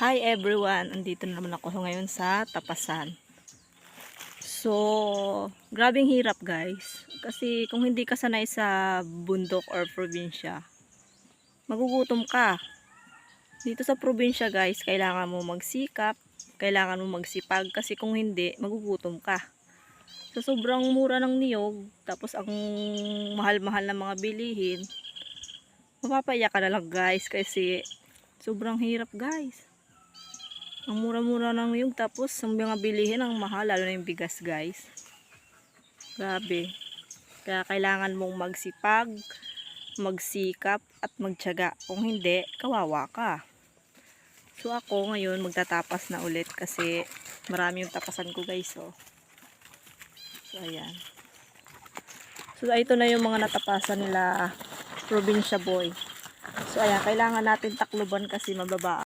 Hi everyone! Andito na naman ako ngayon sa Tapasan. So, grabing hirap guys. Kasi kung hindi ka sanay sa bundok or probinsya, magugutom ka. Dito sa probinsya guys, kailangan mo magsikap, kailangan mo magsipag kasi kung hindi, magugutom ka. So, sobrang mura ng niyog, tapos ang mahal-mahal ng mga bilihin, mapapaiyak ka na lang guys kasi sobrang hirap guys. Ang mura-mura ng niyog, tapos ang mga bilihin ang mahal, lalo na yung bigas guys. Grabe. Kaya kailangan mong magsipag, magsikap at magtiyaga. Kung hindi, kawawa ka. So ako ngayon magtatapas na ulit kasi marami yung tapasan ko guys. So ayan. So ito na yung mga natapasan nila probinsya boy. So ayan, kailangan natin takluban kasi mababa